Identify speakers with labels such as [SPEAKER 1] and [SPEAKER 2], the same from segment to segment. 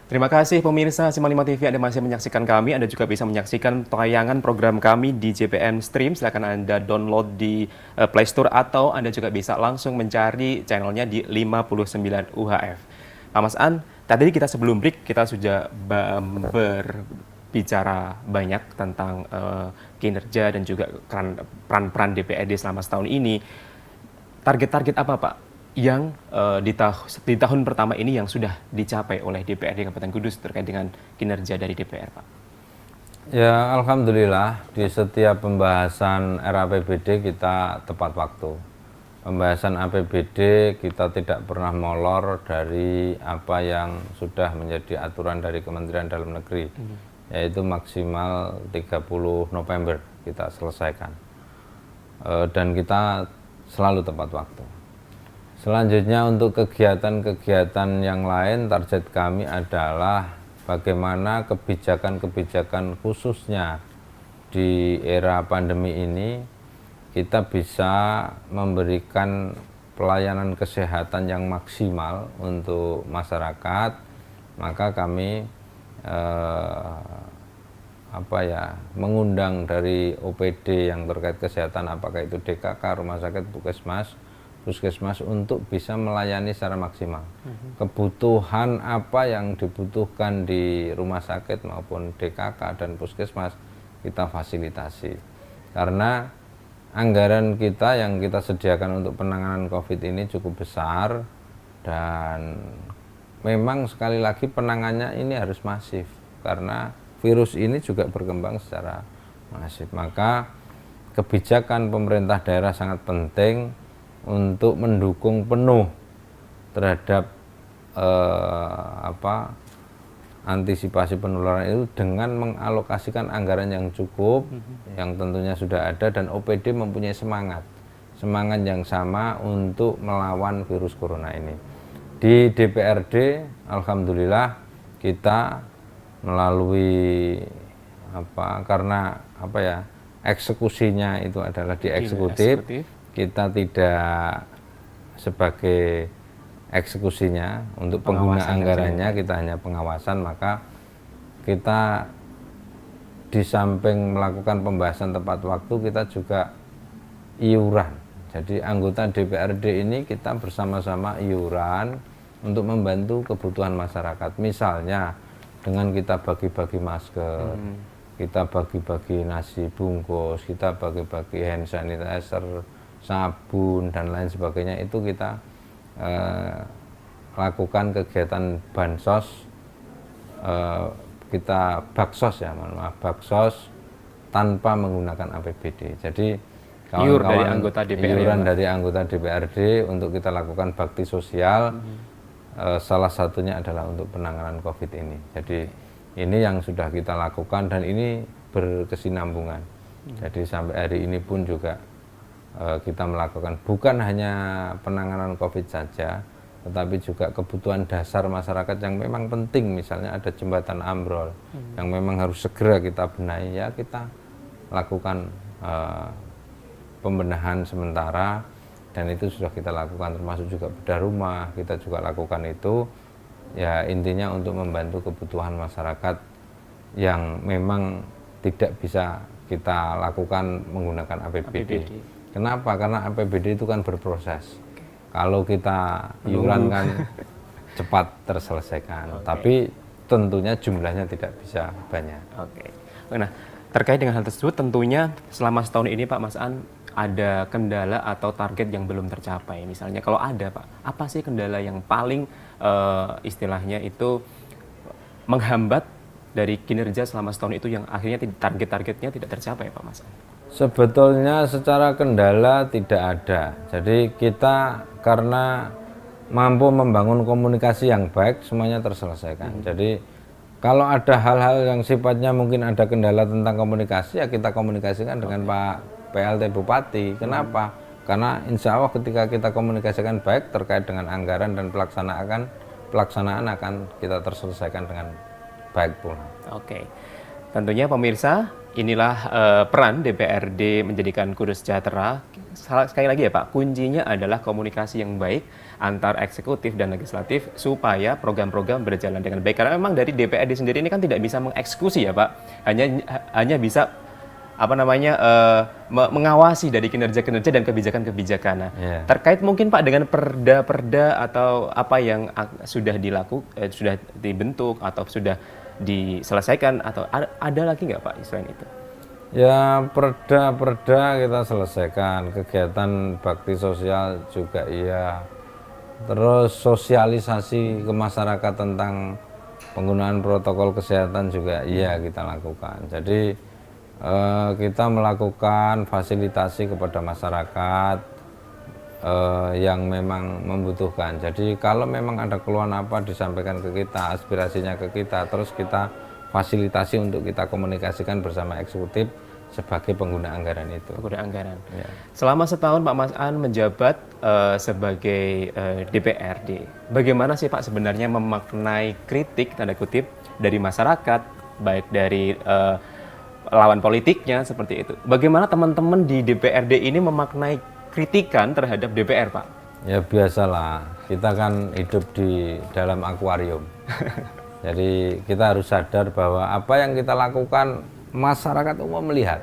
[SPEAKER 1] Terima kasih pemirsa Simak 5 TV, Anda masih menyaksikan kami. Anda juga bisa menyaksikan tayangan program kami di JPN Stream. Silakan Anda download di Play Store atau Anda juga bisa langsung mencari channelnya di 59 UHF. Pak Mas An, tadi kita sebelum break kita sudah berbicara banyak tentang kinerja dan juga peran-peran DPRD selama setahun ini. Target-target apa Pak yang di tahun pertama ini yang sudah dicapai oleh DPRD Kabupaten Kudus terkait dengan kinerja dari DPR, Pak?
[SPEAKER 2] Ya, alhamdulillah di setiap pembahasan RAPBD kita tepat waktu. Pembahasan APBD kita tidak pernah molor dari apa yang sudah menjadi aturan dari Kementerian Dalam Negeri, yaitu maksimal 30 November kita selesaikan. Dan kita selalu tepat waktu. Selanjutnya untuk kegiatan-kegiatan yang lain, target kami adalah bagaimana kebijakan-kebijakan khususnya di era pandemi ini kita bisa memberikan pelayanan kesehatan yang maksimal untuk masyarakat. Maka kami mengundang dari OPD yang terkait kesehatan, apakah itu DKK, rumah sakit, puskesmas untuk bisa melayani secara maksimal. Kebutuhan apa yang dibutuhkan di rumah sakit maupun DKK dan puskesmas kita fasilitasi. Karena anggaran kita yang kita sediakan untuk penanganan COVID ini cukup besar dan memang sekali lagi penanganannya ini harus masif karena virus ini juga berkembang secara masif. Maka kebijakan pemerintah daerah sangat penting untuk mendukung penuh terhadap antisipasi penularan itu dengan mengalokasikan anggaran yang cukup, yang tentunya sudah ada, dan OPD mempunyai semangat yang sama untuk melawan virus corona ini. Di DPRD, alhamdulillah kita melalui eksekusinya itu adalah di eksekutif. Kita tidak sebagai eksekusinya untuk pengguna anggarannya, kita hanya pengawasan. Maka kita di samping melakukan pembahasan tepat waktu, kita juga iuran. Jadi anggota DPRD ini kita bersama-sama iuran untuk membantu kebutuhan masyarakat. Misalnya dengan kita bagi-bagi masker, kita bagi-bagi nasi bungkus, kita bagi-bagi hand sanitizer, sabun dan lain sebagainya. Itu kita lakukan kegiatan bansos, kita baksos tanpa menggunakan APBD. Jadi kawan-kawan iuran dari anggota DPRD untuk kita lakukan bakti sosial, salah satunya adalah untuk penanganan COVID ini. Jadi ini yang sudah kita lakukan dan ini berkesinambungan. Jadi sampai hari ini pun juga kita melakukan bukan hanya penanganan COVID saja, tetapi juga kebutuhan dasar masyarakat yang memang penting. Misalnya ada jembatan ambrol yang memang harus segera kita benahi, ya kita lakukan pembenahan sementara, dan itu sudah kita lakukan, termasuk juga bedah rumah kita juga lakukan itu. Ya intinya untuk membantu kebutuhan masyarakat yang memang tidak bisa kita lakukan menggunakan APBD. Kenapa? Karena APBD itu kan berproses. Kalau kita iuran kan cepat terselesaikan, tapi tentunya jumlahnya tidak bisa banyak.
[SPEAKER 1] Nah, terkait dengan hal tersebut, tentunya selama setahun ini Pak Mas An ada kendala atau target yang belum tercapai. Misalnya kalau ada Pak, apa sih kendala yang paling istilahnya itu menghambat dari kinerja selama setahun itu yang akhirnya target-targetnya tidak tercapai Pak Mas An?
[SPEAKER 2] Sebetulnya secara kendala tidak ada. Jadi kita karena mampu membangun komunikasi yang baik, semuanya terselesaikan. Jadi kalau ada hal-hal yang sifatnya mungkin ada kendala tentang komunikasi, ya kita komunikasikan dengan Pak PLT Bupati. Kenapa? Karena insya Allah ketika kita komunikasikan baik terkait dengan anggaran dan pelaksanaan akan kita terselesaikan dengan baik pula.
[SPEAKER 1] tentunya pemirsa, inilah peran DPRD menjadikan Kudus sejahtera. Sekali lagi ya Pak, kuncinya adalah komunikasi yang baik antar eksekutif dan legislatif supaya program-program berjalan dengan baik. Karena memang dari DPRD sendiri ini kan tidak bisa mengeksekusi ya Pak, hanya bisa mengawasi dari kinerja-kinerja dan kebijakan-kebijakan. Nah, terkait mungkin Pak dengan perda-perda atau apa yang sudah sudah dibentuk atau sudah diselesaikan, atau ada lagi nggak Pak selain itu?
[SPEAKER 2] Ya, perda-perda kita selesaikan, kegiatan bakti sosial juga iya. Terus sosialisasi ke masyarakat tentang penggunaan protokol kesehatan juga iya kita lakukan. Jadi kita melakukan fasilitasi kepada masyarakat yang memang membutuhkan. Jadi kalau memang ada keluhan apa disampaikan ke kita, aspirasinya ke kita, terus kita fasilitasi untuk kita komunikasikan bersama eksekutif sebagai pengguna anggaran itu.
[SPEAKER 1] Pengguna anggaran.
[SPEAKER 2] Ya.
[SPEAKER 1] Selama setahun Pak Mas An menjabat sebagai DPRD, bagaimana sih Pak sebenarnya memaknai kritik tanda kutip dari masyarakat, baik dari lawan politiknya seperti itu. Bagaimana teman-teman di DPRD ini memaknai kritikan terhadap DPR, Pak?
[SPEAKER 2] Ya biasalah, kita kan hidup di dalam akuarium. Jadi kita harus sadar bahwa apa yang kita lakukan masyarakat umum melihat.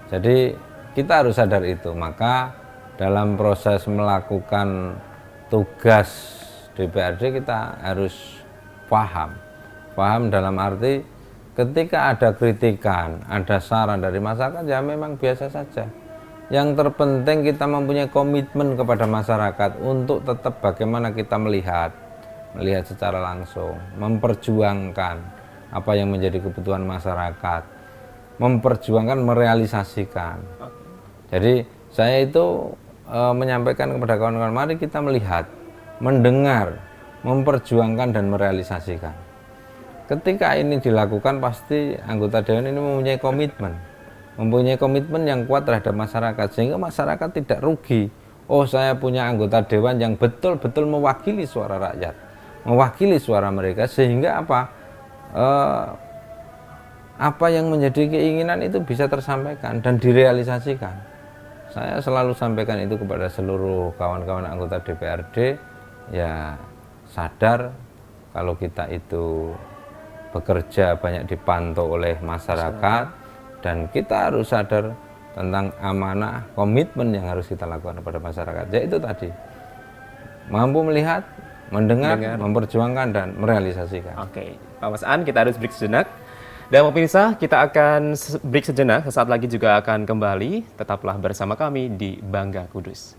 [SPEAKER 2] Jadi kita harus sadar itu. Maka dalam proses melakukan tugas DPRD kita harus paham dalam arti ketika ada kritikan, ada saran dari masyarakat, ya memang biasa saja. Yang terpenting kita mempunyai komitmen kepada masyarakat untuk tetap bagaimana kita melihat secara langsung, memperjuangkan apa yang menjadi kebutuhan masyarakat, memperjuangkan, merealisasikan. Jadi saya itu menyampaikan kepada kawan-kawan, mari kita melihat, mendengar, memperjuangkan dan merealisasikan. Ketika ini dilakukan, pasti anggota dewan ini mempunyai komitmen yang kuat terhadap masyarakat, sehingga masyarakat tidak rugi. Oh, saya punya anggota dewan yang betul-betul mewakili suara rakyat, mewakili suara mereka, sehingga apa yang menjadi keinginan itu bisa tersampaikan dan direalisasikan. Saya selalu sampaikan itu kepada seluruh kawan-kawan anggota DPRD, ya sadar kalau kita itu bekerja banyak dipantau oleh masyarakat, dan kita harus sadar tentang amanah, komitmen yang harus kita lakukan kepada masyarakat. Yaitu tadi, mampu melihat, mendengar, memperjuangkan, dan merealisasikan.
[SPEAKER 1] Oke, Pak Mas An, kita harus break sejenak. Dan pemirsa, kita akan break sejenak, sesaat lagi juga akan kembali. Tetaplah bersama kami di Bangga Kudus.